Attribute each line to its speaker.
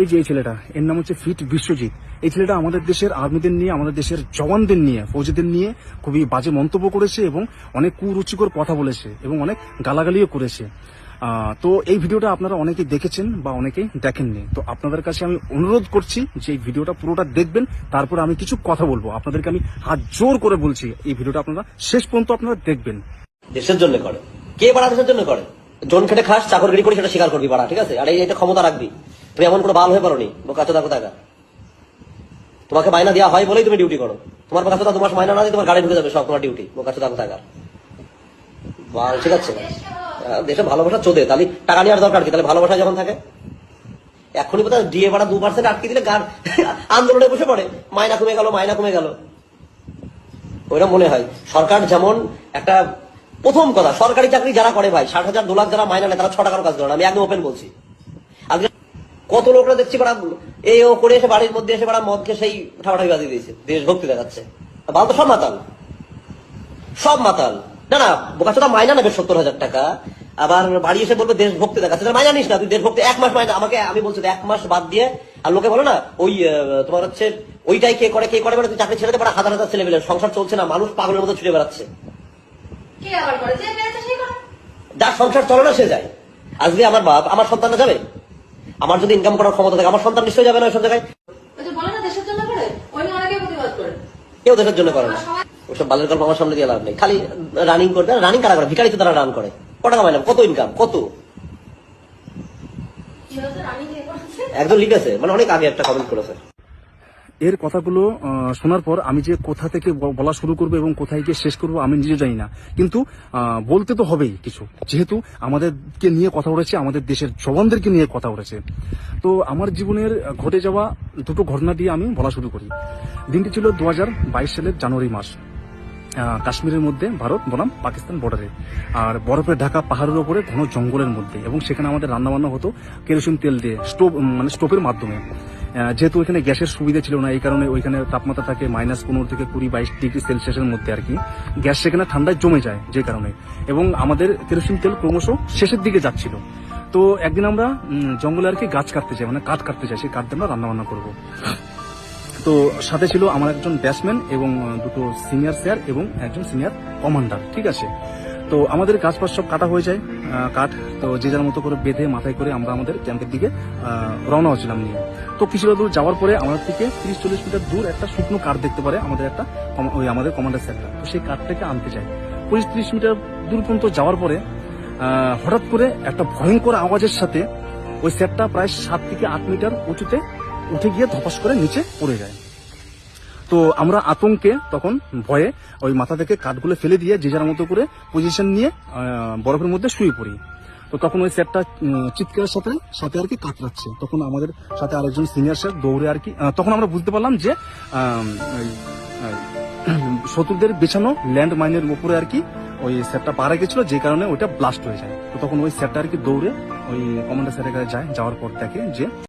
Speaker 1: এই যে এই ছেলেটা, এর নাম হচ্ছে ফিট বিশ্বজিৎ। এই ছেলেটা আমাদের দেশের আর্মিদের নিয়ে, আমাদের দেশের জওয়ানদের নিয়ে, ফৌজিদের নিয়ে খুবই বাজে মন্তব্য করেছে এবং অনেক কুরুচিকর কথা বলেছে এবং অনেক গালাগালিও করেছে। তো এই ভিডিওটা আপনারা অনেকেই দেখেছেন বা অনেকেই দেখেননি। তো আপনাদের কাছে আমি অনুরোধ করছি যে এই ভিডিওটা পুরোটা দেখবেন, তারপর আমি কিছু কথা বলবো। আপনাদেরকে আমি হাত জোর করে বলছি এই ভিডিওটা আপনারা শেষ পর্যন্ত আপনারা দেখবেন।
Speaker 2: দেশের জন্য করে কে বাড়া, দেশের জন্য করে। জন খেটে খাস, চাকরগিরি করে সেটা স্বীকার করবি বাড়া, ঠিক আছে? আর এইটা ক্ষমতা রাখবি। তুমি এমন কোনো বাল হয়ে পারোনি বোকাচোদা কোথাকার। তোমাকে মাইনা দেওয়া হয় বলেই তুমি ডিউটি করো। তোমার বোকাচোদা তোমার মাইনা না দিয়ে তোমার গাড়ি ঢুকে যাবে সব তোমার ডিউটি, বোকাচোদা কোথাকার। ঠিক আছে, দেশে ভালোবাসা চোদে, তাহলে টাকা নেওয়ার দরকার কি? তাহলে ভালোবাসা যখন থাকে এখনই বোধহয় ডিএ ভাড়া 2% আটকে দিলে গান আন্দোলনে বসে পড়ে, মাইনা কমে গেল, মাইনা কমে গেল। ওইটা মনে হয় সরকার যেমন একটা, প্রথম কথা, সরকারি চাকরি যারা করে ভাই 60,000 2 লাখ যারা মাইনা নেয় তারা 6 টাকারও কাজ করে না। আমি একদম ওপেন বলছি। আজকে কত লোকরা দেখছি বাড়া এই ও করে এসে বাড়ির মধ্যে এসে বাড়া মদকে সেই ঠাপাঠাপি বাজিয়ে দিয়েছে, দেশভক্তি দেখাচ্ছে। বাল তো সব মাতাল, সব মাতাল। না না, বোকাচোদা মাইনা নেবে 70,000 টাকা, আবার বাড়ি এসে বলবে দেশভক্তি দেখাচ্ছে। মাইনা নিস না তুই, দেশভক্তি 1 মাস মাইনা আমাকে, আমি বলছি 1 মাস বাদ দিয়ে। আর লোকে বলো না ওই তোমার হচ্ছে ওইটাই কে করে মানে তুই চাকরি ছেড়ে দে, হাজার হাজার ছেলে পেলে সংসার চলছে না, মানুষ পাগলের মতো ছুটে বেড়াচ্ছে। যার সংসার চলে না সে যায়। আজকে আমার বাপ, আমার সন্তানরা যাবে? আমার যদি ইনকাম করার ক্ষমতা থাকে আমার সন্তান নিশ্চয়ই যাবে না ওই সব জায়গায়। কেউ দেশের জন্য করে না। ওইসব বালের গল্প আমার সামনে দিয়ে লাভ নেই। খালি রানিং করবে, রানিং কারা করে? ভিখারি তো তারা রান করে। কত টাকা মাইনা, কত ইনকাম, কত? একজন লিখেছে, মানে অনেক আগে একটা কমেন্ট করেছে।
Speaker 1: এর কথাগুলো শোনার পর আমি যে কোথা থেকে বলা শুরু করবো এবং কোথায় গিয়ে শেষ করবো আমি নিজে জানি না, কিন্তু বলতে তো হবেই কিছু, যেহেতু আমাদেরকে নিয়ে কথা উঠেছে, আমাদের দেশের জওয়ানদেরকে নিয়ে কথা উঠেছে। তো আমার জীবনের ঘটে যাওয়া দুটো ঘটনা দিয়ে আমি বলা শুরু করি। দিনটি ছিল 2022 সালের জানুয়ারি মাস। কাশ্মীরের মধ্যে ভারত বনাম পাকিস্তান বর্ডারে, আর বরফে ঢাকা পাহাড়ের ওপরে ঘন জঙ্গলের মধ্যে, এবং সেখানে আমাদের রান্নাবান্না হতো কেরোসিন তেল দিয়ে, স্টোভের মাধ্যমে। যেহেতু ওইখানে গ্যাসের সুবিধা ছিল না, এই কারণে ওইখানে তাপমাত্রা থাকে -15 থেকে 20-22 ডিগ্রি সেলসিয়াসের মধ্যে আর কি। গ্যাস সেখানে ঠান্ডায় জমে যায় যে কারণে, এবং আমাদের কেরোসিন তেল ক্রমশ শেষের দিকে যাচ্ছিল। তো একদিন আমরা জঙ্গলে আর কি গাছ কাটতে যাই, মানে কাঠ কাটতে যাই, সেই কাঠ দিয়ে আমরা রান্নাবান্না করবো। তো সাথে ছিল আমার একজন ব্যাটসম্যান এবং দুটো সিনিয়র স্যার এবং একজন সিনিয়র কমান্ডার, ঠিক আছে? তো আমাদের গাছ পাশ সব কাটা হয়ে যায়, কাঠ তো যে যার মতো করে বেঁধে মাথায় করে আমরা আমাদের ক্যাম্পের দিকে রওনা হচ্ছিলাম নিয়ে। তো কিছুটা দূর যাওয়ার পরে আমাদের থেকে 30-40 মিটার দূর একটা শুকনো কাঠ দেখতে পারে আমাদের আমাদের কমান্ডার স্যারটা। তো সেই কাঠটাকে আনতে যায়। 25-30 মিটার দূর পর্যন্ত যাওয়ার পরে হঠাৎ করে একটা ভয়ঙ্কর আওয়াজের সাথে ওই স্যারটা প্রায় 7 থেকে 8 মিটার উঁচুতে উঠে গিয়ে ধপাস করে নিচে পড়ে যায়। তো আমরা আতঙ্কে তখন ভয়ে ওই মাথা থেকে কাঠগুলো ফেলে দিয়ে যে যার মতো করে পজিশন নিয়ে বরফের মধ্যে শুয়ে পড়ি। তো তখন ওই স্যারটা চিৎকারের সাথে আর কি কাতরাচ্ছে। তখন আমাদের সাথে আরেকজন সিনিয়র স্যার দৌড়ে আর কি, তখন আমরা বুঝতে পারলাম যে শত্রুদের বেছানো ল্যান্ড মাইনের উপরে আর কি ওই স্যারটা পাড়া গেছিল, যে কারণে ওইটা ব্লাস্ট হয়ে যায়। তো তখন ওই স্যারটা আর কি দৌড়ে ওই কমান্ডার স্যারের কাছে যায়, যাওয়ার পর দেখে যে